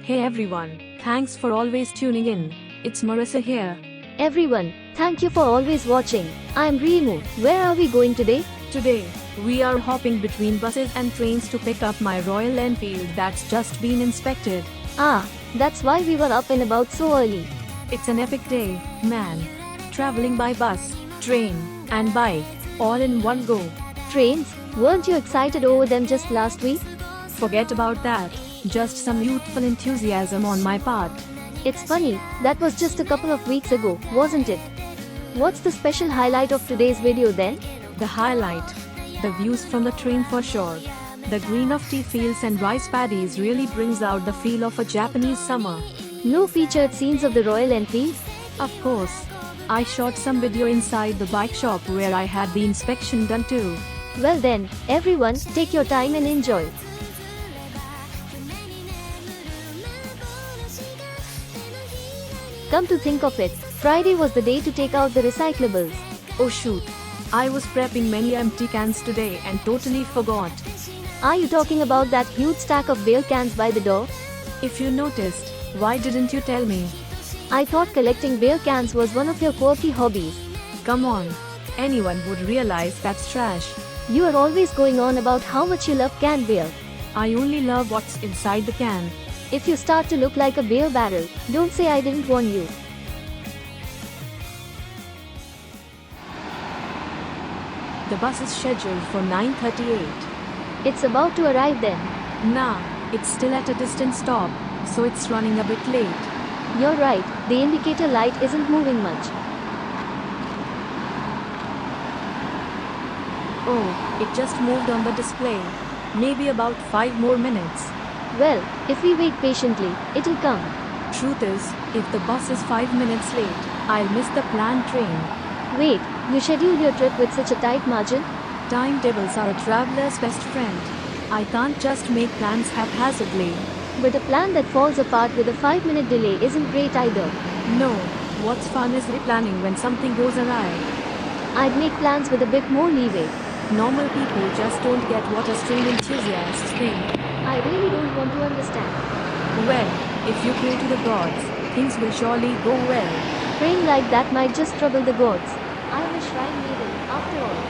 Hey everyone, thanks for always tuning in. It's Marisa here. Everyone, thank you for always watching. I'm Reimu. Where are we going today? Today, we are hopping between buses and trains to pick up my Royal Enfield that's just been inspected. Ah, that's why we were up and about so early. It's an epic day, man. Traveling by bus, train, and bike, all in one go. Trains? Weren't you excited over them just last week? Forget about that. Just some youthful enthusiasm on my part. It's funny, that was just a couple of weeks ago, wasn't it? What's the special highlight of today's video then? The highlight. The views from the train for sure. The green of tea fields and rice paddies really brings out the feel of a Japanese summer. No featured scenes of the Royal Enfield? Of course. I shot some video inside the bike shop where I had the inspection done too. Well then, everyone, take your time and enjoy. Come to think of it, Friday was the day to take out the recyclables. Oh shoot. I was prepping many empty cans today and totally forgot. Are you talking about that huge stack of beer cans by the door? If you noticed, why didn't you tell me? I thought collecting beer cans was one of your quirky hobbies. Come on. Anyone would realize that's trash. You are always going on about how much you love canned beer. I only love what's inside the can. If you start to look like a beer barrel, don't say I didn't warn you. The bus is scheduled for 9:38. It's about to arrive then. Nah, it's still at a distant stop, so it's running a bit late. You're right, the indicator light isn't moving much. Oh, it just moved on the display. Maybe about 5 more minutes. Well, if we wait patiently, it'll come. Truth is, if the bus is 5 minutes late, I'll miss the planned train. Wait, you scheduled your trip with such a tight margin? Timetables are a traveler's best friend. I can't just make plans haphazardly. But a plan that falls apart with a 5-minute delay isn't great either. No, what's fun is replanning when something goes awry. I'd make plans with a bit more leeway. Normal people just don't get what us train enthusiasts think. I really don't want to understand. Well, if you pray to the gods, things will surely go well. Praying like that might just trouble the gods. I'm a shrine maiden, after all.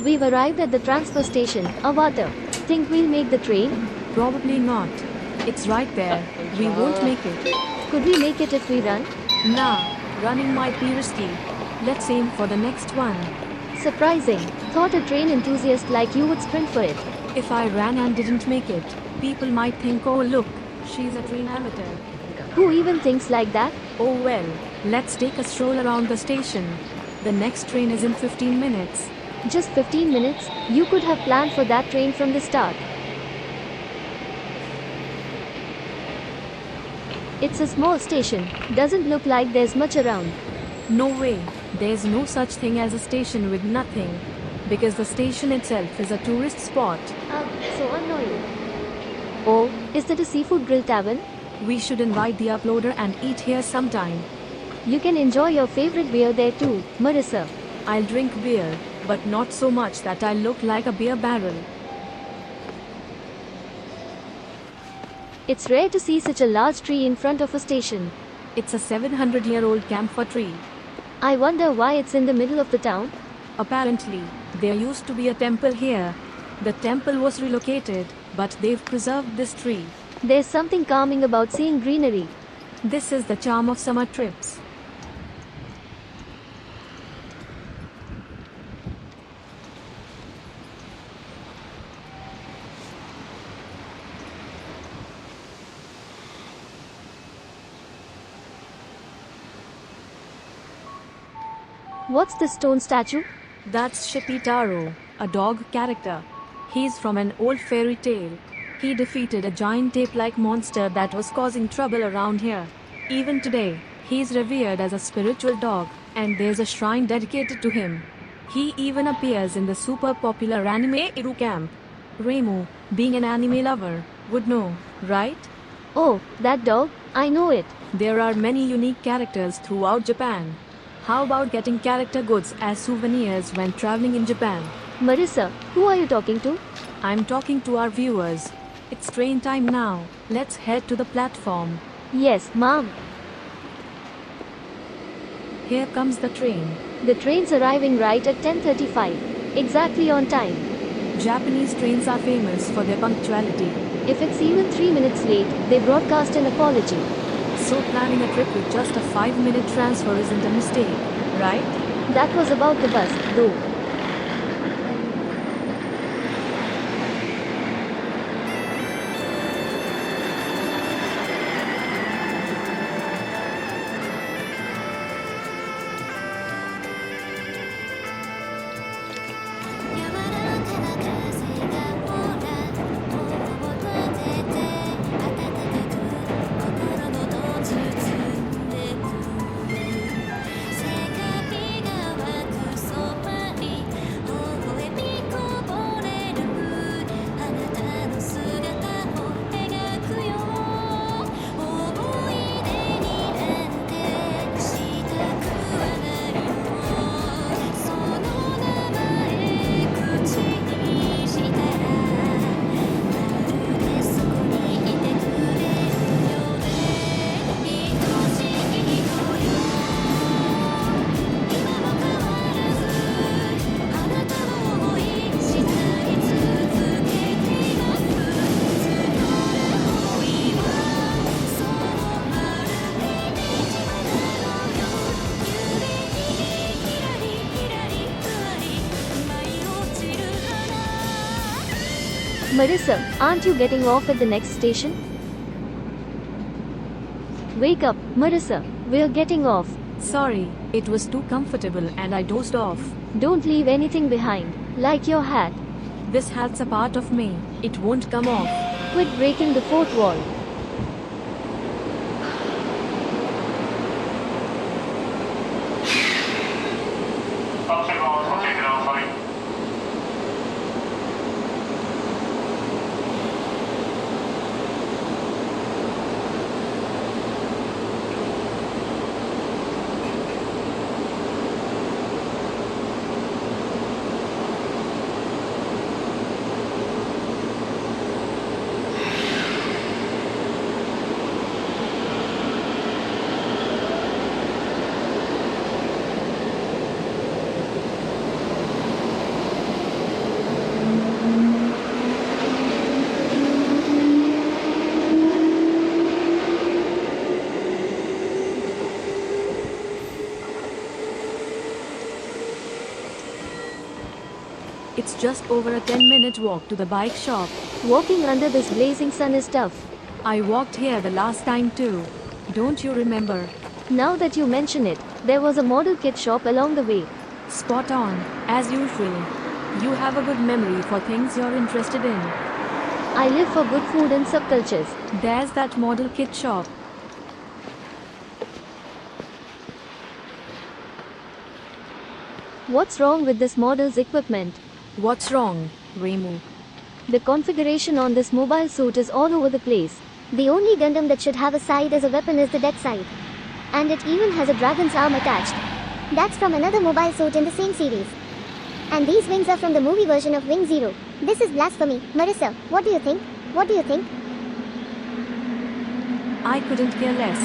We've arrived at the transfer station, Awata. Think we'll make the train? Probably not. It's right there. We won't make it. Could we make it if we run? Nah, running might be risky. Let's aim for the next one. Surprising. Thought a train enthusiast like you would sprint for it. If I ran and didn't make it, people might think, oh look, she's a train amateur. Who even thinks like that? Oh well, let's take a stroll around the station. The next train is in 15 minutes. Just 15 minutes? You could have planned for that train from the start. It's a small station. Doesn't look like there's much around. No way. There's no such thing as a station with nothing. Because the station itself is a tourist spot. So annoying. Oh, is that a seafood grill tavern? We should invite the uploader and eat here sometime. You can enjoy your favorite beer there too, Marisa. I'll drink beer, but not so much that I look like a beer barrel. It's rare to see such a large tree in front of a station. It's a 700-year-old camphor tree. I wonder why it's in the middle of the town? Apparently, There used to be a temple here. The temple was relocated, but they've preserved this tree. There's something calming about seeing greenery. This is the charm of summer trips. What's this stone statue? That's Shipitaro, a dog character. He's from an old fairy tale. He defeated a giant ape-like monster that was causing trouble around here. Even today, he's revered as a spiritual dog, and there's a shrine dedicated to him. He even appears in the super popular anime Iru Camp. Reimu, being an anime lover, would know, right? Oh, that dog? I know it. There are many unique characters throughout Japan. How about getting character goods as souvenirs when traveling in Japan? Marisa, who are you talking to? I'm talking to our viewers. It's train time now. Let's head to the platform. Yes, Mom. Here comes the train. The train's arriving right at 10:35. Exactly on time. Japanese trains are famous for their punctuality. If it's even 3 minutes late, they broadcast an apology. So planning a trip with just a 5-minute transfer isn't a mistake, right? That was about the bus, though. Marisa, aren't you getting off at the next station? Wake up, Marisa. We're getting off. Sorry, it was too comfortable and I dozed off. Don't leave anything behind, like your hat. This hat's a part of me. It won't come off. Quit breaking the fourth wall. It's just over a 10-minute walk to the bike shop. Walking under this blazing sun is tough. I walked here the last time too. Don't you remember? Now that you mention it, there was a model kit shop along the way. Spot on, as usual. You have a good memory for things you're interested in. I live for good food and subcultures. There's that model kit shop. What's wrong with this model's equipment? What's wrong, Reimu? The configuration on this mobile suit is all over the place. The only Gundam that should have a side as a weapon is the death side. And it even has a dragon's arm attached. That's from another mobile suit in the same series. And these wings are from the movie version of Wing Zero. This is blasphemy. Marisa, what do you think? What do you think? I couldn't care less.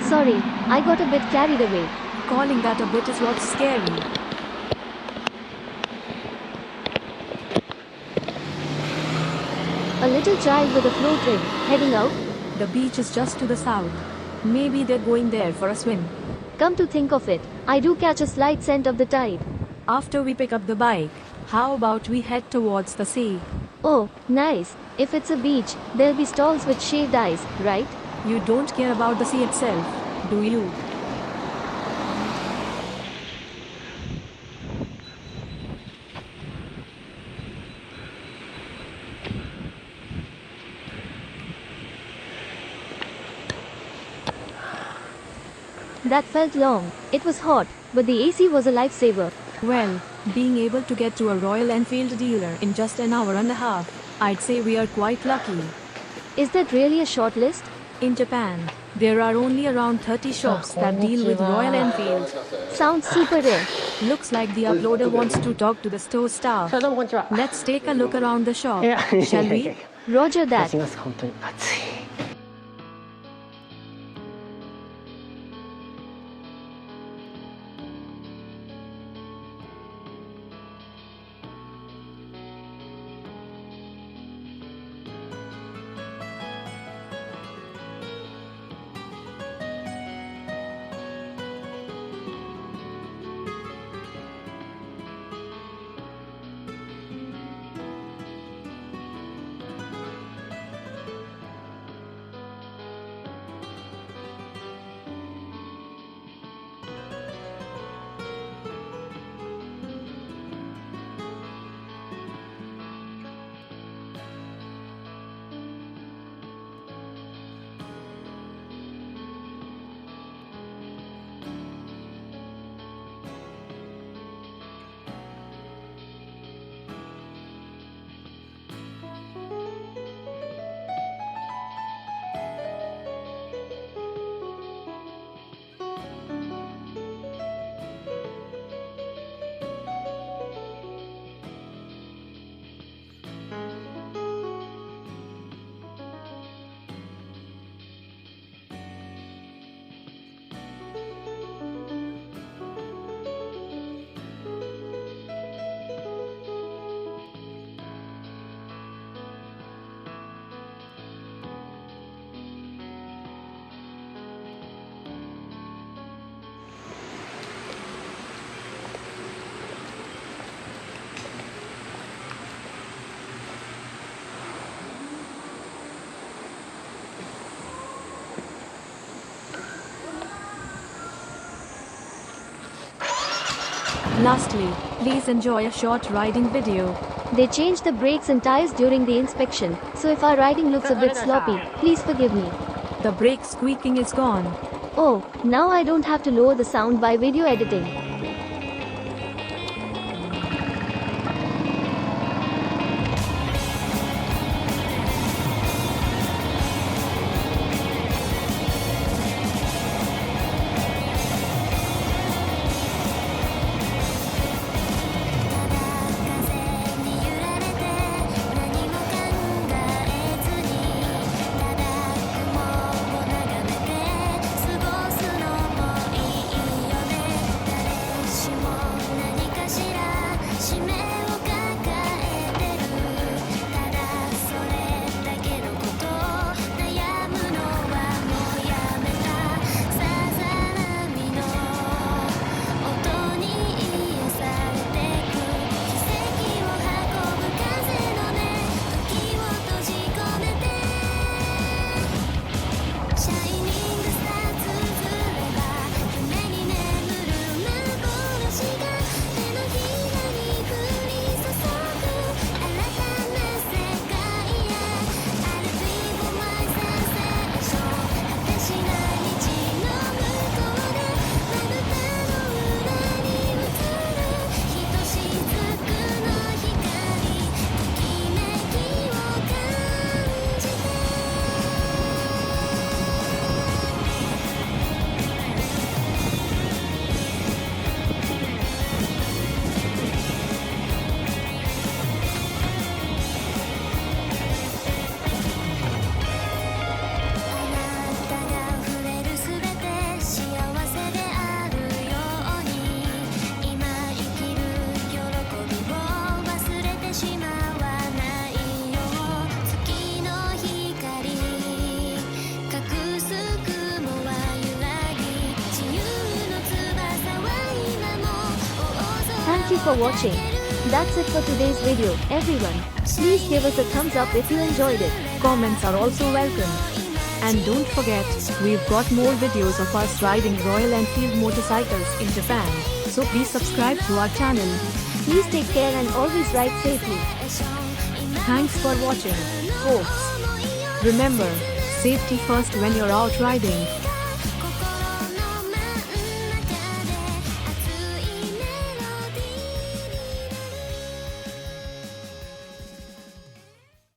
Sorry, I got a bit carried away. Calling that a bit is what's scary. A little child with a float ring, heading out? The beach is just to the south. Maybe they're going there for a swim. Come to think of it, I do catch a slight scent of the tide. After we pick up the bike, how about we head towards the sea? Oh, nice. If it's a beach, there'll be stalls with shaved ice, right? You don't care about the sea itself, do you? That felt long. It was hot, but the AC was a lifesaver. Well, being able to get to a Royal Enfield dealer in just an hour and a half, I'd say we are quite lucky. Is that really a short list? In Japan, there are only around 30 shops that deal with Royal Enfield. Sounds super rare. Looks like the uploader wants to talk to the store staff. どうもこんにちは。 Let's take a look around the shop, いや shall we? Roger that. します本当に暑い。Lastly, please enjoy a short riding video. They changed the brakes and tires during the inspection, so if our riding looks a bit sloppy, please forgive me. The brake squeaking is gone. Oh, now I don't have to lower the sound by video editing. you for watching. That's it for today's video, everyone. Please give us a thumbs up if you enjoyed it. Comments are also welcome. And don't forget, we've got more videos of us riding Royal Enfield motorcycles in Japan, so please subscribe to our channel. Please take care and always ride safely. Thanks for watching, folks. Remember, safety first when you're out riding.